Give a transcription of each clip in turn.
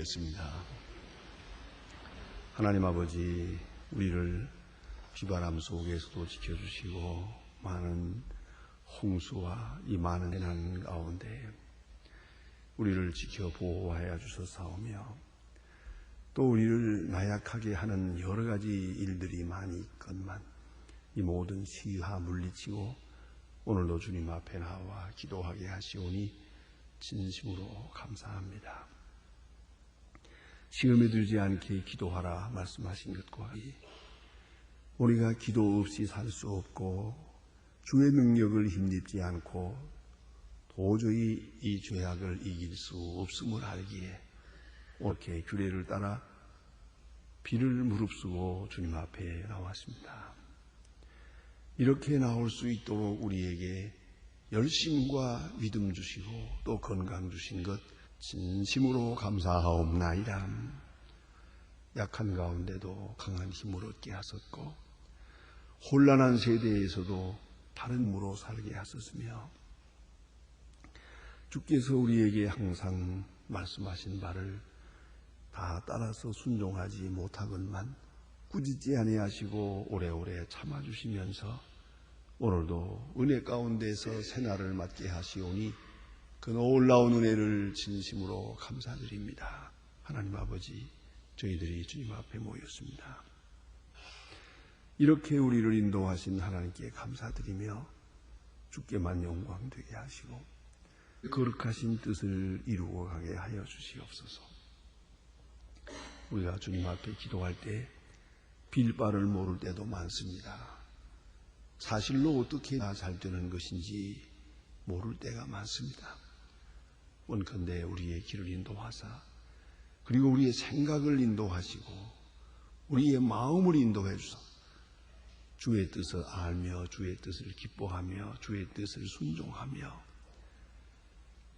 기도하겠습니다. 하나님 아버지, 우리를 비바람 속에서도 지켜주시고 많은 홍수와 이 많은 재난 가운데 우리를 지켜 보호하여 주셨사오며 또 우리를 나약하게 하는 여러 가지 일들이 많이 있건만 이 모든 시하 물리치고 오늘도 주님 앞에 나와 기도하게 하시오니 진심으로 감사합니다. 시험에 들지 않게 기도하라 말씀하신 것과 같이 우리가 기도 없이 살 수 없고 주의 능력을 힘입지 않고 도저히 이 죄악을 이길 수 없음을 알기에 이렇게 규례를 따라 비를 무릅쓰고 주님 앞에 나왔습니다. 이렇게 나올 수 있도록 우리에게 열심과 믿음 주시고 또 건강 주신 것 진심으로 감사하옵나이다. 약한 가운데도 강한 힘을 얻게 하셨고 혼란한 세대에서도 바른 힘으로 살게 하셨으며 주께서 우리에게 항상 말씀하신 바를 다 따라서 순종하지 못하건만 꾸짖지 아니하시고 오래오래 참아주시면서 오늘도 은혜 가운데서 새날을 맞게 하시오니 그 놀라운 은혜를 진심으로 감사드립니다. 하나님 아버지, 저희들이 주님 앞에 모였습니다. 이렇게 우리를 인도하신 하나님께 감사드리며 주께만 영광 되게 하시고 거룩하신 뜻을 이루어 가게 하여 주시옵소서. 우리가 주님 앞에 기도할 때 빌 바를 모를 때도 많습니다. 사실로 어떻게 잘 되는 것인지 모를 때가 많습니다. 원컨대 우리의 길을 인도하사 그리고 우리의 생각을 인도하시고 우리의 마음을 인도해 주사 주의 뜻을 알며 주의 뜻을 기뻐하며 주의 뜻을 순종하며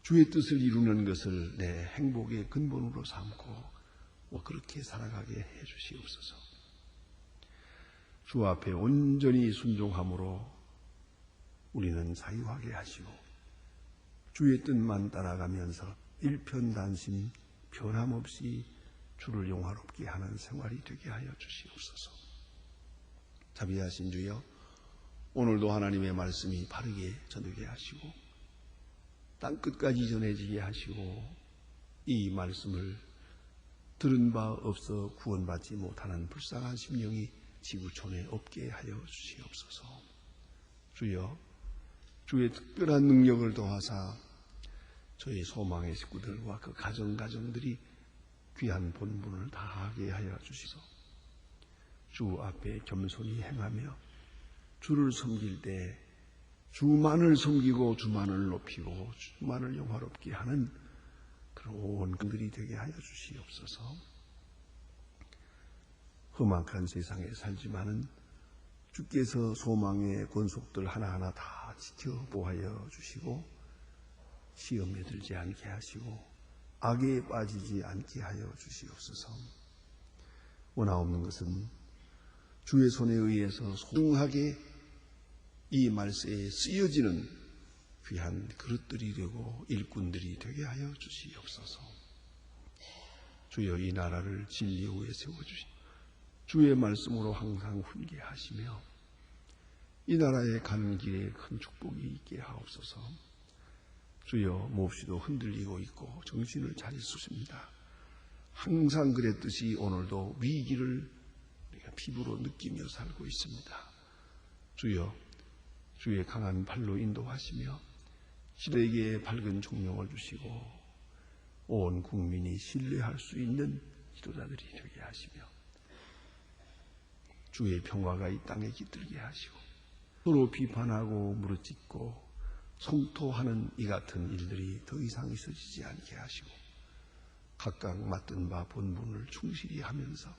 주의 뜻을 이루는 것을 내 행복의 근본으로 삼고 그렇게 살아가게 해 주시옵소서. 주 앞에 온전히 순종함으로 우리는 자유하게 하시고 주의 뜻만 따라가면서 일편단심 변함없이 주를 영화롭게 하는 생활이 되게 하여 주시옵소서. 자비하신 주여, 오늘도 하나님의 말씀이 바르게 전하게 하시고 땅끝까지 전해지게 하시고 이 말씀을 들은 바 없어 구원받지 못하는 불쌍한 심령이 지구촌에 없게 하여 주시옵소서. 주여, 주의 특별한 능력을 더하사 저희 소망의 식구들과 그 가정들이 귀한 본분을 다하게 하여 주시소. 주 앞에 겸손히 행하며 주를 섬길 때 주만을 섬기고 주만을 높이고 주만을 영화롭게 하는 그런 온 그들이 되게 하여 주시옵소서. 험악한 세상에 살지만은 주께서 소망의 권속들 하나하나 다 지켜보하여 주시고 시험에 들지 않게 하시고 악에 빠지지 않게 하여 주시옵소서. 원하옵는 것은 주의 손에 의해서 소중하게 이 말세에 쓰여지는 귀한 그릇들이 되고 일꾼들이 되게 하여 주시옵소서. 주여, 이 나라를 진리 위에 세워주시옵소서. 주의 말씀으로 항상 훈계하시며 이 나라에 가는 길에 큰 축복이 있게 하옵소서. 주여, 몹시도 흔들리고 있고 정신을 차리소십니다. 항상 그랬듯이 오늘도 위기를 우리가 피부로 느끼며 살고 있습니다. 주여, 주의 강한 발로 인도하시며 시대에게 밝은 총명을 주시고 온 국민이 신뢰할 수 있는 지도자들이 되게 하시며 주의 평화가 이 땅에 깃들게 하시고 서로 비판하고 무릇짓고 성토하는 이 같은 일들이 더 이상 있어지지 않게 하시고 각각 맡은 바 본분을 충실히 하면서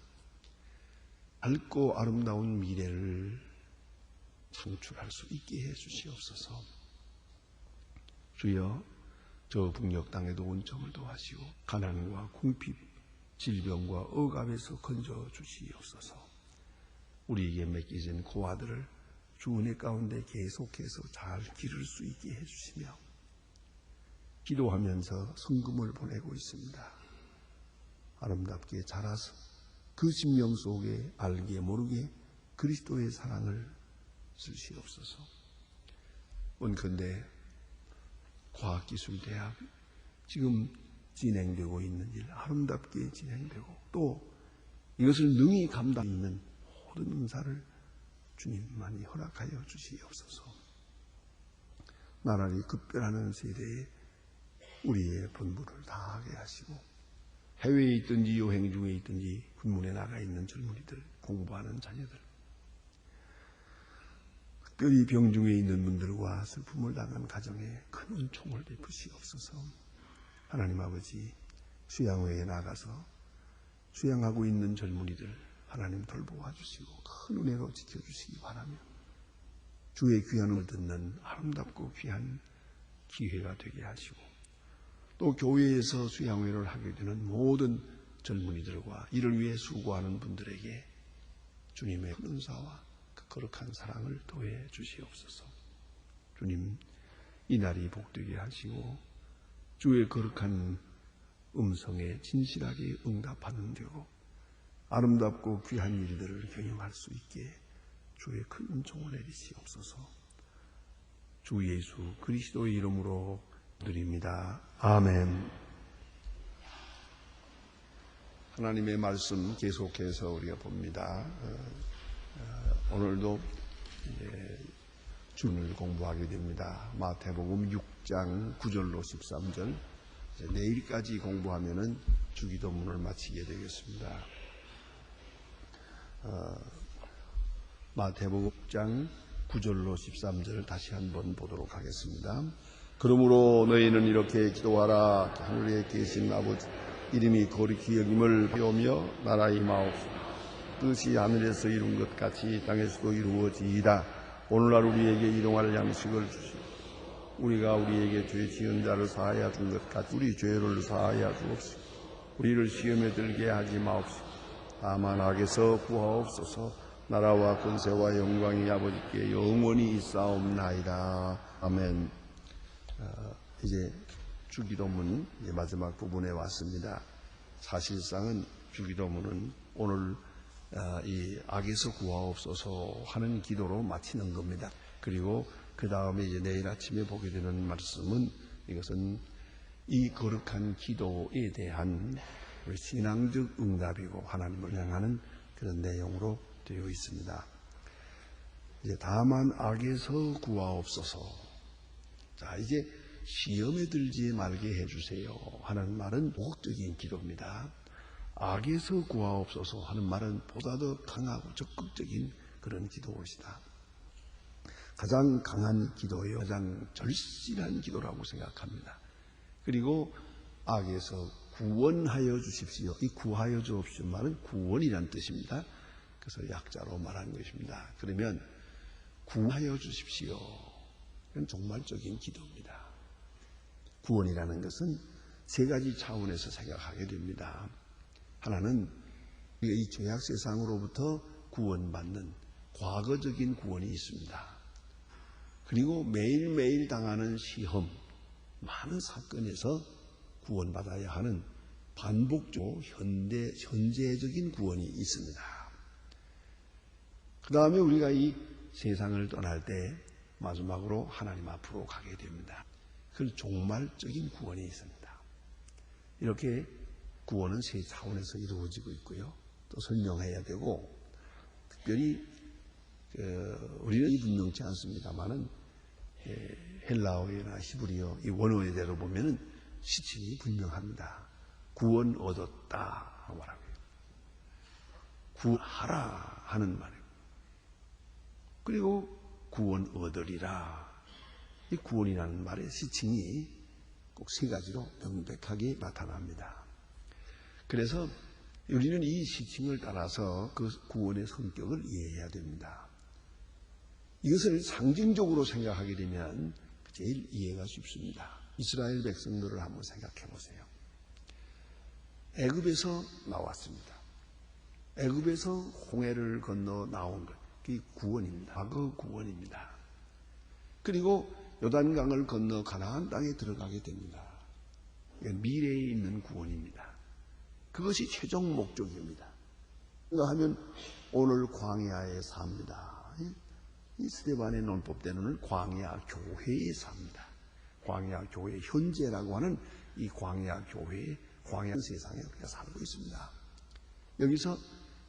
밝고 아름다운 미래를 창출할 수 있게 해 주시옵소서. 주여, 저 북녘 땅에도 온정을 도하시고 가난과 궁핍, 질병과 억압에서 건져 주시옵소서. 우리에게 맡겨진 고아들을 주 은혜 가운데 계속해서 잘 기를 수 있게 해주시며 기도하면서 성금을 보내고 있습니다. 아름답게 자라서 그 심령 속에 알게 모르게 그리스도의 사랑을 주시옵소서. 원컨대 과학기술대학 지금 진행되고 있는 일 아름답게 진행되고 또 이것을 능히 감당하는 모든 은사를 주님만이 허락하여 주시옵소서. 나날이 급변하는 세대에 우리의 본분을 다하게 하시고 해외에 있든지 여행 중에 있든지 군문에 나가 있는 젊은이들, 공부하는 자녀들, 특별히 병중에 있는 분들과 슬픔을 당한 가정에 큰 은총을 베푸시옵소서. 하나님 아버지, 수양회에 나가서 수양하고 있는 젊은이들 하나님 돌보아 주시고 큰 은혜로 지켜주시기 바라며 주의 귀한음을 듣는 아름답고 귀한 기회가 되게 하시고 또 교회에서 수양회를 하게 되는 모든 젊은이들과 이를 위해 수고하는 분들에게 주님의 은사와 그 거룩한 사랑을 더해 주시옵소서. 주님, 이 날이 복되게 하시고 주의 거룩한 음성에 진실하게 응답하는 되고 아름답고 귀한 일들을 경험할 수 있게 주의 큰 은총을 내리시옵소서. 주 예수 그리스도의 이름으로 드립니다. 아멘. 하나님의 말씀 계속해서 우리가 봅니다. 오늘도 주를 공부하게 됩니다. 마태복음 6장 9절로 13절. 내일까지 공부하면은 주기도문을 마치게 되겠습니다. 마태복음 6장 9절로 13절 다시 한번 보도록 하겠습니다. 그러므로 너희는 이렇게 기도하라. 하늘에 계신 아버지 이름이 거룩히 여김을 배우며 나라의 임하옵소서. 뜻이 하늘에서 이룬 것 같이 땅에서도 이루어지이다. 오늘날 우리에게 일용할 양식을 주시고 우리가 우리에게 죄 지은 자를 사하여 준 것 같이 우리 죄를 사하여 주옵시고 우리를 시험에 들게 하지 마옵시고 다만 악에서 구하옵소서. 나라와 권세와 영광이 아버지께 영원히 있사옵나이다. 아멘. 이제 주기도문 마지막 부분에 왔습니다. 사실상은 주기도문은 오늘 이 악에서 구하옵소서 하는 기도로 마치는 겁니다. 그리고 그 다음에 이제 내일 아침에 보게 되는 말씀은 이것은 이 거룩한 기도에 대한 신앙적 응답이고 하나님을 향하는 그런 내용으로 되어 있습니다. 이제 다만 악에서 구하옵소서. 자, 이제 시험에 들지 말게 해주세요 하는 말은 모극적인 기도입니다. 악에서 구하옵소서 하는 말은 보다 더 강하고 적극적인 그런 기도이다. 가장 강한 기도예요. 가장 절실한 기도라고 생각합니다. 그리고 악에서 구원하여 주십시오. 이 구하여 주옵시오 말은 구원이란 뜻입니다. 그래서 약자로 말한 것입니다. 그러면 구하여 주십시오. 이건 종말적인 기도입니다. 구원이라는 것은 세 가지 차원에서 생각하게 됩니다. 하나는 우리가 이 죄악 세상으로부터 구원받는 과거적인 구원이 있습니다. 그리고 매일매일 당하는 시험, 많은 사건에서 구원받아야 하는 반복적 현재적인 구원이 있습니다. 그 다음에 우리가 이 세상을 떠날 때 마지막으로 하나님 앞으로 가게 됩니다. 그 종말적인 구원이 있습니다. 이렇게 구원은 세 차원에서 이루어지고 있고요. 또 설명해야 되고 특별히 우리는 분명치 않습니다만은 헬라어나 히브리어 이 원어대로 보면은 시침이 분명합니다. 구원 얻었다 말하고요. 구하라 하는 말이고 그리고 구원 얻으리라. 이 구원이라는 말의 시칭이 꼭 세 가지로 명백하게 나타납니다. 그래서 우리는 이 시칭을 따라서 그 구원의 성격을 이해해야 됩니다. 이것을 상징적으로 생각하게 되면 제일 이해가 쉽습니다. 이스라엘 백성들을 한번 생각해 보세요. 애굽에서 나왔습니다. 애굽에서 홍해를 건너 나온 것, 그게 구원입니다. 과거 구원입니다. 그리고 요단강을 건너 가나안 땅에 들어가게 됩니다. 미래에 있는 구원입니다. 그것이 최종 목적입니다. 하면 오늘 광야에 삽니다. 이 스데반의 논법대로는 광야 교회에 삽니다. 광야 교회 현재라고 하는 이 광야 교회의 광야 세상에 우리가 살고 있습니다. 여기서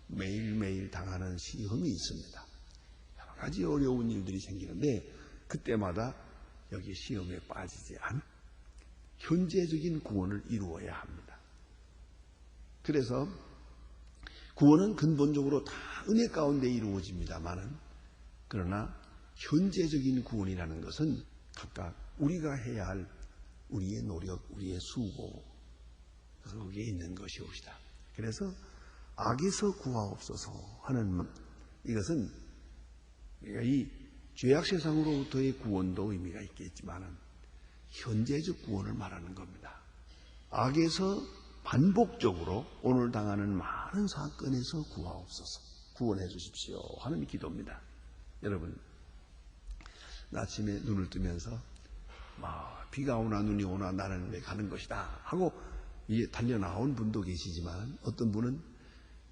매일매일 당하는 시험이 있습니다. 여러 가지 어려운 일들이 생기는데 그때마다 여기 시험에 빠지지 않은 현재적인 구원을 이루어야 합니다. 그래서 구원은 근본적으로 다 은혜 가운데 이루어집니다만은 그러나 현재적인 구원이라는 것은 각각 우리가 해야 할 우리의 노력, 우리의 수고 거기에 있는 것이옵시다. 그래서 악에서 구하옵소서 하는 이것은 우리가 이 죄악 세상으로부터의 구원도 의미가 있겠지만은 현재적 구원을 말하는 겁니다. 악에서 반복적으로 오늘 당하는 많은 사건에서 구하옵소서, 구원해 주십시오 하는 기도입니다. 여러분, 아침에 눈을 뜨면서 비가 오나 눈이 오나 나는 왜 가는 것이다 하고 달려 나온 분도 계시지만 어떤 분은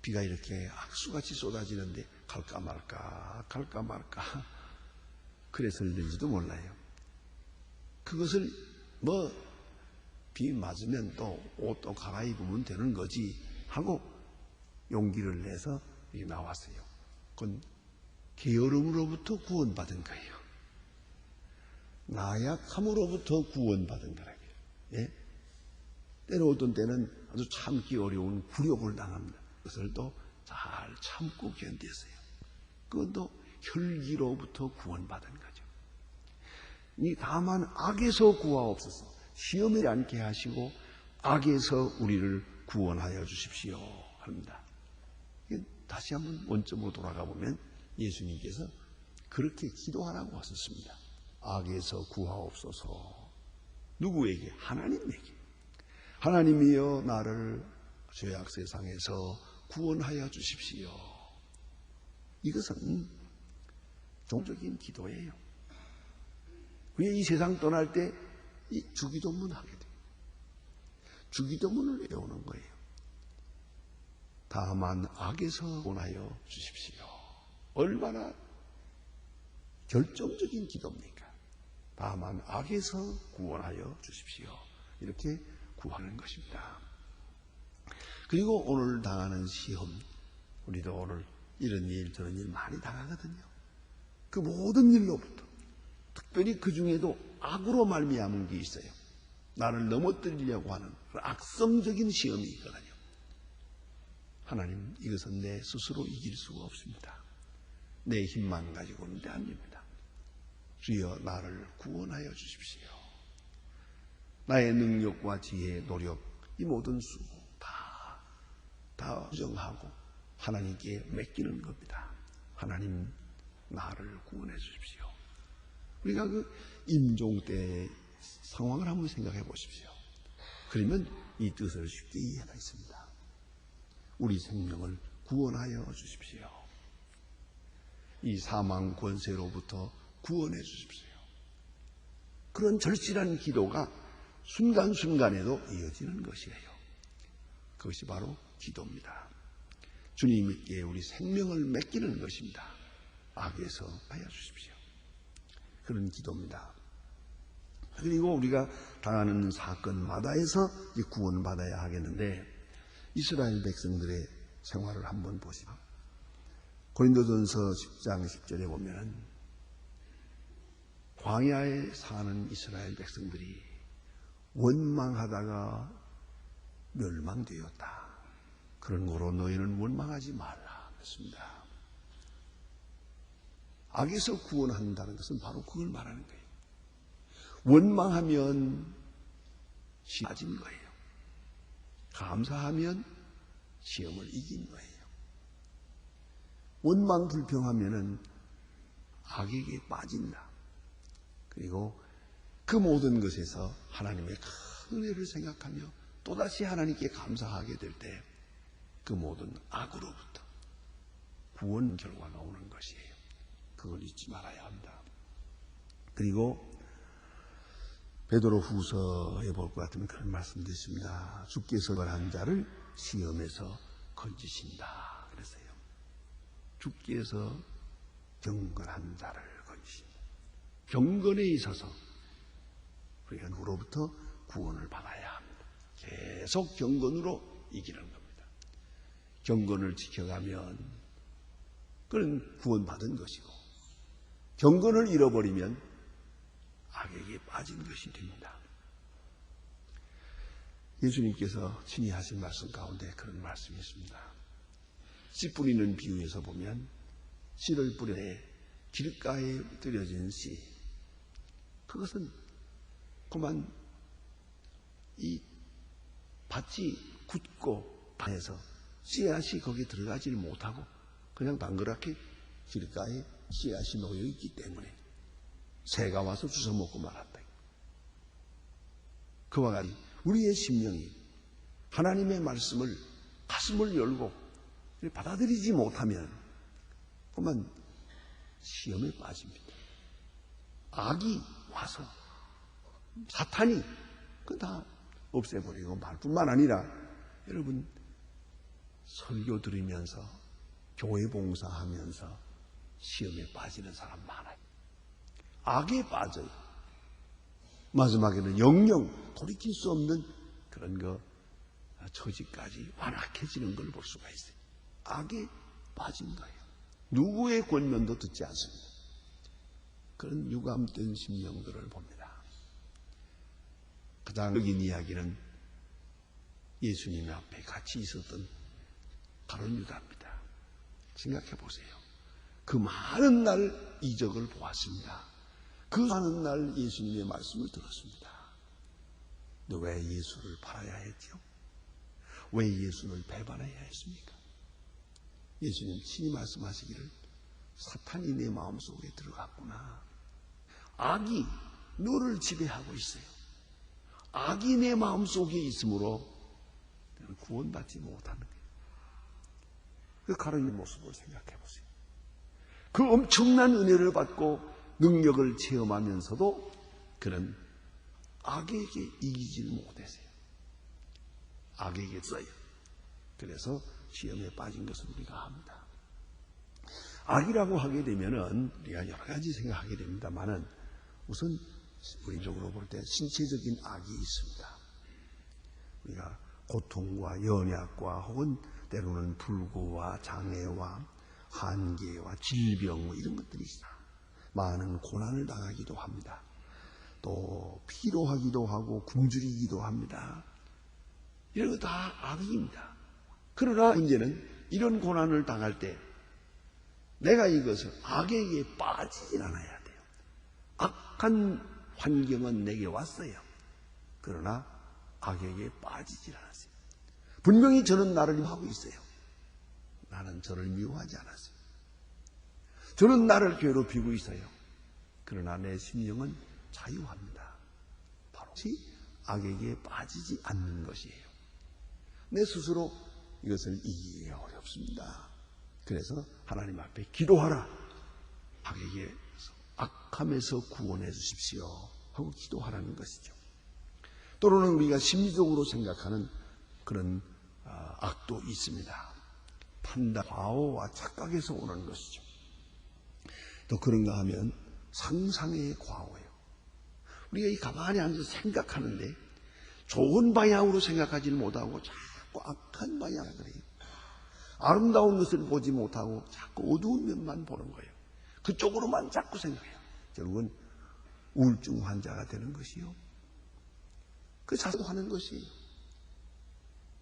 비가 이렇게 악수같이 쏟아지는데 갈까 말까 그래서일는지도 몰라요. 그것을 비 맞으면 또 옷도 갈아입으면 되는 거지 하고 용기를 내서 나왔어요. 그건 게으름으로부터 구원받은 거예요. 나약함으로부터 구원받은 거라고요. 예? 때로 어떤 때는 아주 참기 어려운 굴욕을 당합니다. 그것을 또 잘 참고 견뎠어요. 그것도 혈기로부터 구원받은 거죠. 다만 악에서 구하옵소서, 시험에 않게 하시고 악에서 우리를 구원하여 주십시오 합니다. 다시 한번 원점으로 돌아가 보면 예수님께서 그렇게 기도하라고 하셨습니다. 악에서 구하옵소서. 누구에게? 하나님에게. 하나님이여 나를 죄악 세상에서 구원하여 주십시오. 이것은 종적인 기도예요. 왜 이 세상 떠날 때 이 주기도문 하게 돼요. 주기도문을 외우는 거예요. 다만 악에서 구원하여 주십시오. 얼마나 결정적인 기도입니까? 다만 악에서 구원하여 주십시오. 이렇게 구하는 것입니다. 그리고 오늘 당하는 시험, 우리도 오늘 이런 일 저런 일 많이 당하거든요. 그 모든 일로부터 특별히 그 중에도 악으로 말미암은 게 있어요. 나를 넘어뜨리려고 하는 악성적인 시험이 있거든요. 하나님, 이것은 내 스스로 이길 수가 없습니다. 내 힘만 가지고는 안 됩니다. 주여 나를 구원하여 주십시오. 나의 능력과 지혜, 노력, 이 모든 수고 다 부정하고 하나님께 맡기는 겁니다. 하나님, 나를 구원해 주십시오. 우리가 그 임종 때의 상황을 한번 생각해 보십시오. 그러면 이 뜻을 쉽게 이해가 있습니다. 우리 생명을 구원하여 주십시오. 이 사망 권세로부터 구원해 주십시오. 그런 절실한 기도가 순간순간에도 이어지는 것이에요. 그것이 바로 기도입니다. 주님께 우리 생명을 맡기는 것입니다. 악에서 하여 주십시오. 그런 기도입니다. 그리고 우리가 당하는 사건마다에서 구원받아야 하겠는데 이스라엘 백성들의 생활을 한번 보시면 고린도전서 10장 10절에 보면 광야에 사는 이스라엘 백성들이 원망하다가 멸망되었다. 그런 거로 너희는 원망하지 말라 했습니다. 악에서 구원한다는 것은 바로 그걸 말하는 거예요. 원망하면 시험을 거예요. 감사하면 시험을 이긴 거예요. 원망 불평하면은 악에게 빠진다. 그리고 그 모든 것에서 하나님의 큰 은혜를 생각하며 또다시 하나님께 감사하게 될 때 그 모든 악으로부터 구원 결과가 오는 것이에요. 그걸 잊지 말아야 합니다. 그리고 베드로 후서에 볼 것 같으면 그런 말씀도 있습니다. 주께서 벌한 자를 시험에서 건지신다 그랬어요. 주께서 경건한 자를 건지신다. 경건에 있어서 우리가 누구로부터 구원을 받아야 합니다. 계속 경건으로 이기는 겁니다. 경건을 지켜가면 그는 구원받은 것이고, 경건을 잃어버리면 악에게 빠진 것이 됩니다. 예수님께서 친히 하신 말씀 가운데 그런 말씀이 있습니다. 씨 뿌리는 비유에서 보면 씨를 뿌려 길가에 들여진 씨, 그것은 그만 이 밭이 굳고 반해서 씨앗이 거기에 들어가지를 못하고 그냥 방그랗게 길가에 씨앗이 놓여있기 때문에 새가 와서 주워먹고 말았다. 그와 같이 우리의 심령이 하나님의 말씀을 가슴을 열고 받아들이지 못하면 그만 시험에 빠집니다. 악이 와서 사탄이 그 다 없애버리고 말 뿐만 아니라 여러분 설교 들으면서 교회 봉사하면서 시험에 빠지는 사람 많아요. 악에 빠져요. 마지막에는 영영 돌이킬 수 없는 그런 처지까지 완악해지는 걸 볼 수가 있어요. 악에 빠진 거예요. 누구의 권면도 듣지 않습니다. 그런 유감된 심령들을 봅니다. 가장 적인 이야기는 예수님 앞에 같이 있었던 가룟 유다입니다. 생각해 보세요. 그 많은 날 이적을 보았습니다. 그 많은 날 예수님의 말씀을 들었습니다. 근데 왜 예수를 팔아야 했죠? 왜 예수를 배반해야 했습니까? 예수님 친히 말씀하시기를 사탄이 내 마음속에 들어갔구나. 악이 너를 지배하고 있어요. 악이 내 마음속에 있으므로 구원받지 못하는 거예요. 그 가룟의 모습을 생각해 보세요. 그 엄청난 은혜를 받고 능력을 체험하면서도 그는 악에게 이기지를 못했어요. 악에게 써요. 그래서 시험에 빠진 것을 우리가 합니다. 악이라고 하게 되면은 우리가 여러 가지 생각하게 됩니다만은 우선 우리적으로 볼 때 신체적인 악이 있습니다. 우리가 고통과 연약과 혹은 때로는 불구와 장애와 한계와 질병 이런 것들이 있습니다. 많은 고난을 당하기도 합니다. 또 피로하기도 하고 굶주리기도 합니다. 이런 거 다 악입니다. 그러나 문제는 이런 고난을 당할 때 내가 이것을 악에게 빠지질 않아야 돼요. 악한 환경은 내게 왔어요. 그러나 악에게 빠지질 않았어요. 분명히 저는 나를 미워하고 있어요. 나는 저를 미워하지 않았어요. 저는 나를 괴롭히고 있어요. 그러나 내 심령은 자유합니다. 바로 악에게 빠지지 않는 것이에요. 내 스스로 이것을 이기기가 어렵습니다. 그래서 하나님 앞에 기도하라. 악에게 악함에서 구원해 주십시오 하고 기도하라는 것이죠. 또는 우리가 심리적으로 생각하는 그런 악도 있습니다. 판단, 과오와 착각에서 오는 것이죠. 또 그런가 하면 상상의 과오예요. 우리가 이 가만히 앉아서 생각하는데 좋은 방향으로 생각하지는 못하고 자꾸 악한 방향을 해요. 아름다운 것을 보지 못하고 자꾸 어두운 면만 보는 거예요. 그쪽으로만 자꾸 생각해요. 결국은 우울증 환자가 되는 것이요. 그 자꾸 하는 것이에요.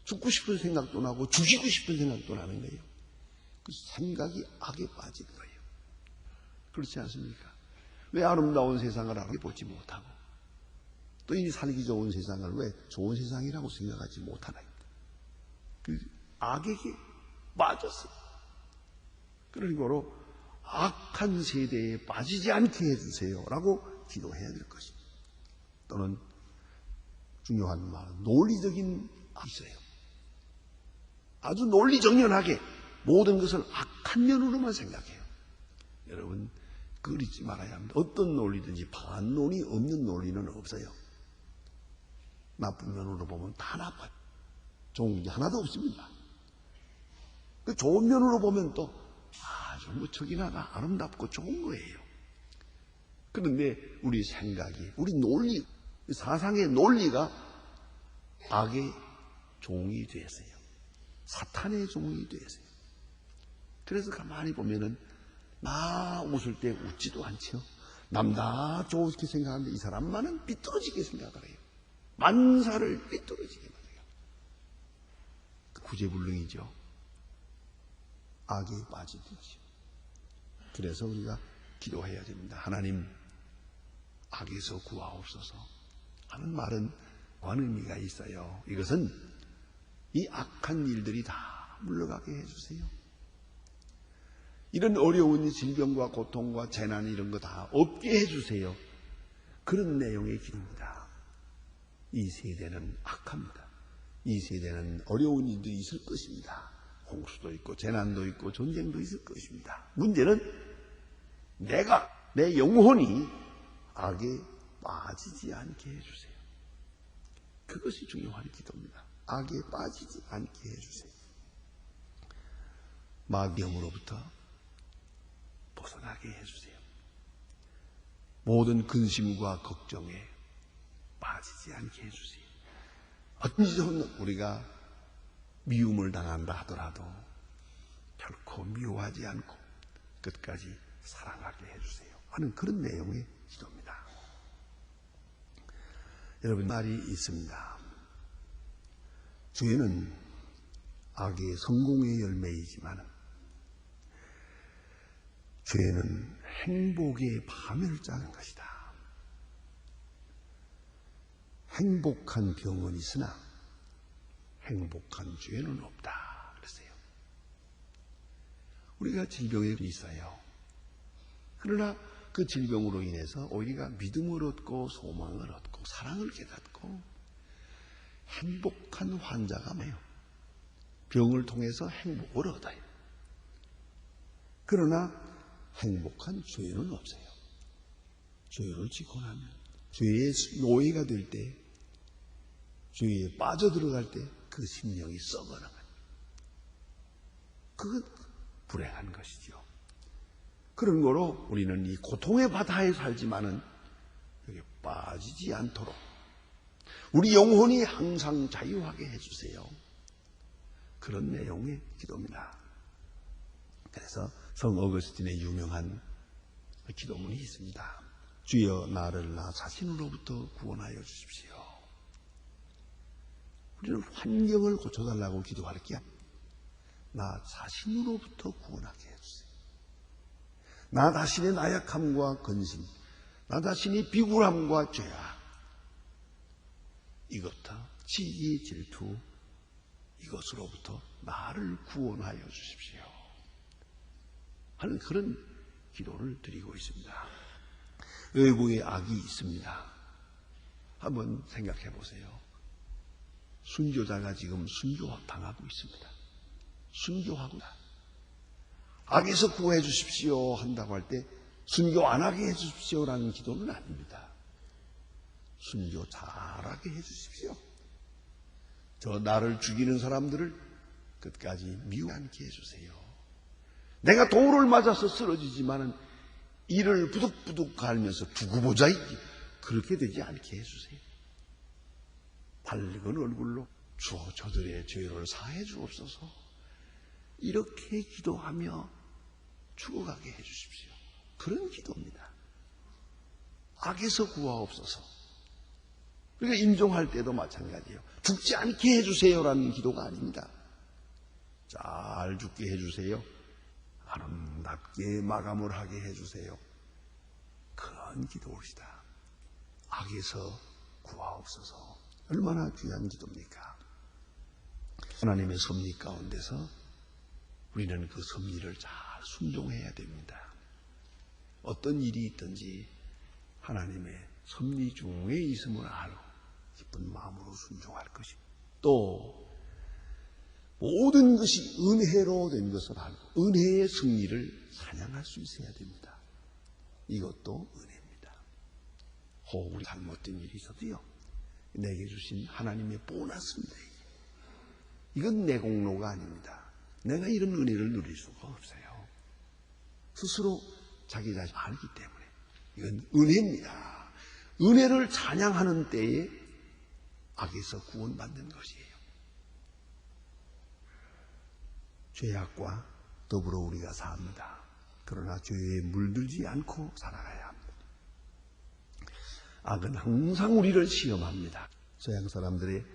죽고 싶은 생각도 나고 죽이고 싶은 생각도 나는 거예요. 그 생각이 악에 빠진 거예요. 그렇지 않습니까? 왜 아름다운 세상을 알게 보지 못하고 또 이 살기 좋은 세상을 왜 좋은 세상이라고 생각하지 못하나요? 그 악에게 빠졌어요. 그러므로 악한 세대에 빠지지 않게 해주세요 라고 기도해야 될 것입니다. 또는 중요한 말은 논리적인 악이 있어요. 아주 논리정연하게 모든 것을 악한 면으로만 생각해요. 여러분 그걸 잊지 말아야 합니다. 어떤 논리든지 반론이 없는 논리는 없어요. 나쁜 면으로 보면 다 나빠요. 좋은 게 하나도 없습니다. 그 좋은 면으로 보면 또 아주 무척이나 아름답고 좋은 거예요. 그런데 우리 생각이, 우리 논리, 사상의 논리가 악의 종이 되었어요. 사탄의 종이 되었어요. 그래서 가만히 보면은 나 웃을 때 웃지도 않죠. 남 다 좋게 생각하는데 이 사람만은 삐뚤어지게 생각을 해요. 만사를 삐뚤어지게 만들어요. 구제불능이죠. 악에 빠진 것이요. 그래서 우리가 기도해야 됩니다. 하나님, 악에서 구하옵소서 하는 말은 무한 의미가 있어요. 이것은 이 악한 일들이 다 물러가게 해주세요. 이런 어려운 질병과 고통과 재난 이런 거 다 없게 해주세요. 그런 내용의 기도입니다. 이 세대는 악합니다. 이 세대는 어려운 일들이 있을 것입니다. 홍수도 있고 재난도 있고 전쟁도 있을 것입니다. 문제는 내 영혼이 악에 빠지지 않게 해주세요. 그것이 중요한 기도입니다. 악에 빠지지 않게 해주세요. 마귀함으로부터 벗어나게 해주세요. 모든 근심과 걱정에 빠지지 않게 해주세요. 어떤지 우리가 미움을 당한다 하더라도 결코 미워하지 않고 끝까지 사랑하게 해주세요 하는 그런 내용의 기도입니다. 여러분, 말이 있습니다. 죄는 악의 성공의 열매이지만 죄는 행복의 파멸을 짜는 것이다. 행복한 병은 있으나 행복한 죄는 없다 그랬어요. 우리가 질병에 있어요. 그러나 그 질병으로 인해서 우리가 믿음을 얻고 소망을 얻고 사랑을 깨닫고 행복한 환자가 많아요. 병을 통해서 행복을 얻어요. 그러나 행복한 죄는 없어요. 죄를 짓고 나면 죄의 노예가 될 때, 죄에 빠져들어갈 때 그 심령이 썩어나가요. 그건 불행한 것이죠. 그런 거로 우리는 이 고통의 바다에 살지만은 여기 빠지지 않도록 우리 영혼이 항상 자유하게 해주세요. 그런 내용의 기도입니다. 그래서 성 어거스틴의 유명한 기도문이 있습니다. 주여, 나를 나 자신으로부터 구원하여 주십시오. 우리는 환경을 고쳐달라고 기도할 게 아니라 나 자신으로부터 구원하게 해주세요. 나 자신의 나약함과 근심, 나 자신의 비굴함과 죄악, 이것부터 지기, 질투, 이것으로부터 나를 구원하여 주십시오 하는 그런 기도를 드리고 있습니다. 외부에 악이 있습니다. 한번 생각해 보세요. 순교자가 지금 순교당하고 있습니다. 순교하고 악에서 구해 주십시오 한다고 할 때 순교 안 하게 해 주십시오라는 기도는 아닙니다. 순교 잘하게 해 주십시오. 저 나를 죽이는 사람들을 끝까지 미우지 않게 해 주세요. 내가 돌을 맞아서 쓰러지지만은 이를 부득부득 갈면서 두고 보자, 그렇게 되지 않게 해주세요. 밝은 얼굴로 주어 저들의 죄를 사해 주옵소서 이렇게 기도하며 죽어가게 해주십시오. 그런 기도입니다. 악에서 구하옵소서. 그러니까 임종할 때도 마찬가지예요. 죽지 않게 해주세요라는 기도가 아닙니다. 잘 죽게 해주세요. 아름답게 마감을 하게 해주세요. 그런 기도입니다. 악에서 구하옵소서. 얼마나 귀한 기도입니까? 하나님의 섭리 가운데서 우리는 그 섭리를 잘 순종해야 됩니다. 어떤 일이 있든지 하나님의 섭리 중에 있음을 알고 기쁜 마음으로 순종할 것입니다. 또 모든 것이 은혜로 된 것을 알고 은혜의 승리를 찬양할 수 있어야 됩니다. 이것도 은혜입니다. 혹 우리 잘못된 일이 있어도요, 내게 주신 하나님의 보너스입니다. 이건 내 공로가 아닙니다. 내가 이런 은혜를 누릴 수가 없어요. 스스로 자기 자신을 알기 때문에 이건 은혜입니다. 은혜를 찬양하는 때에 악에서 구원받는 것이에요. 죄악과 더불어 우리가 삽니다. 그러나 죄에 물들지 않고 살아가야 합니다. 악은 항상 우리를 시험합니다. 서양 사람들의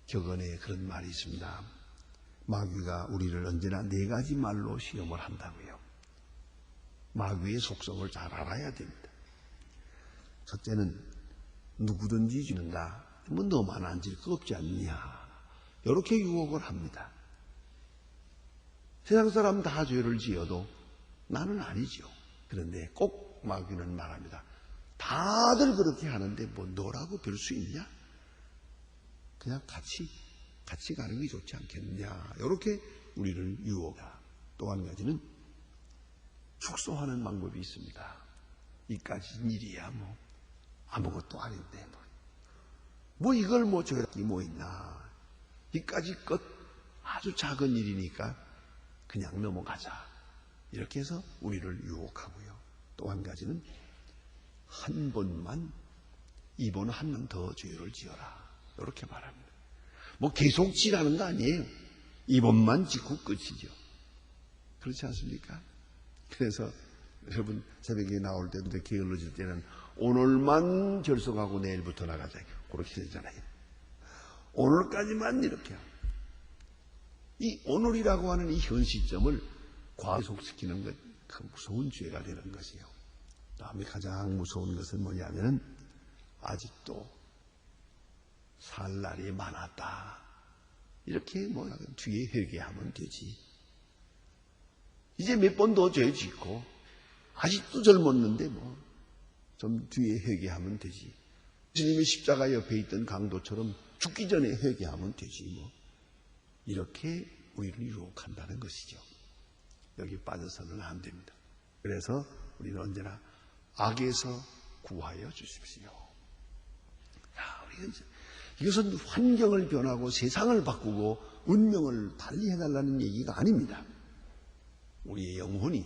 격언에 그런 말이 있습니다. 마귀가 우리를 언제나 4가지 말로 시험을 한다고요. 마귀의 속성을 잘 알아야 됩니다. 첫째는 누구든지 죽는다. 뭐 너만 안 질 거 없지 않냐. 이렇게 유혹을 합니다. 세상 사람 다 죄를 지어도 나는 아니죠. 그런데 꼭 마귀는 말합니다. 다들 그렇게 하는데 뭐 너라고 별 수 있냐? 그냥 같이 가는 게 좋지 않겠느냐. 이렇게 우리를 유혹하. 또 한 가지는 축소하는 방법이 있습니다. 이까진 일이야 뭐 아무것도 아닌데 뭐 이걸 뭐 죄악이 뭐 있나. 이까지 것 아주 작은 일이니까 그냥 넘어가자. 이렇게 해서 우리를 유혹하고요. 또 한 가지는 한 번만 이번 한 번 더 죄를 지어라. 이렇게 말합니다. 뭐 계속 지라는 거 아니에요. 이번만 짓고 끝이죠. 그렇지 않습니까? 그래서 여러분 새벽에 나올 때도 게을러질 때는 오늘만 결석하고 내일부터 나가자. 그렇게 되잖아요. 오늘까지만 이렇게 하고. 이 오늘이라고 하는 이 현 시점을 과속시키는 것, 그 무서운 죄가 되는 것이에요. 다음에 가장 무서운 것은 뭐냐면은 아직도 살 날이 많았다. 이렇게 뭐 뒤에 회개하면 되지. 이제 몇 번 더 죄 짓고 아직도 젊었는데 뭐 좀 뒤에 회개하면 되지. 주님의 십자가 옆에 있던 강도처럼 죽기 전에 회개하면 되지 뭐. 이렇게 우리를 유혹한다는 것이죠. 여기 빠져서는 안 됩니다. 그래서 우리는 언제나 악에서 구하여 주십시오. 이것은 환경을 변하고 세상을 바꾸고 운명을 달리해달라는 얘기가 아닙니다. 우리의 영혼이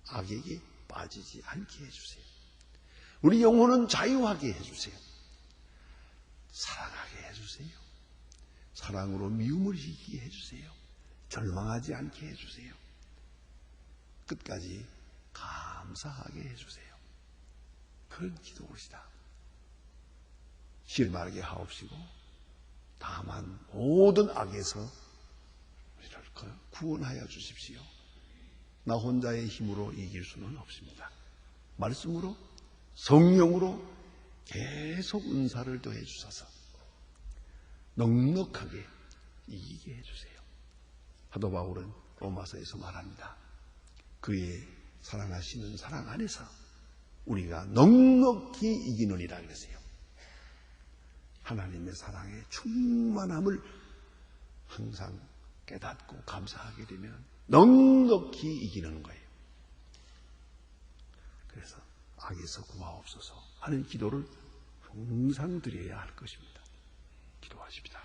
악에게 빠지지 않게 해주세요. 우리 영혼은 자유하게 해주세요. 사랑하게 해주세요. 사랑으로 미움을 이기게 해주세요. 절망하지 않게 해주세요. 끝까지 감사하게 해주세요. 그런 기도것이다. 실마르게 하옵시고 다만 모든 악에서 우리를 구원하여 주십시오. 나 혼자의 힘으로 이길 수는 없습니다. 말씀으로 성령으로 계속 은사를 더해 주셔서 넉넉하게 이기게 해주세요. 사도 바울은 로마서에서 말합니다. 그의 사랑하시는 사랑 안에서 우리가 넉넉히 이기느니라 그러세요. 하나님의 사랑의 충만함을 항상 깨닫고 감사하게 되면 넉넉히 이기는 거예요. 그래서 악에서 구하옵소서 하는 기도를 항상 드려야 할 것입니다. 기도하십니다.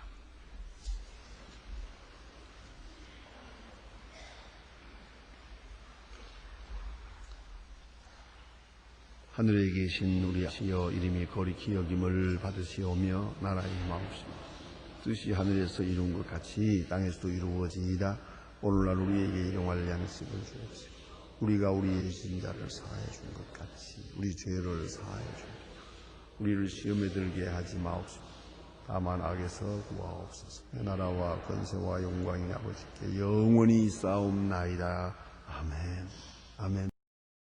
하늘에 계신 우리 아시여 이름이 거룩히 여김을 받으시오며 나라의 임하옵시며 뜻이 하늘에서 이룬 것 같이 땅에서도 이루어지이다. 오늘날 우리에게 일용할 양식을 주옵시고 우리가 우리의 진 자를 사하여 준 것 같이 우리 죄를 사하여 주옵시고 우리를 시험에 들게 하지 마옵시고 다만 악에서 구하옵소서. 나라와 권세와 영광이 아버지께 영원히 있사옵나이다. 아멘. 아멘.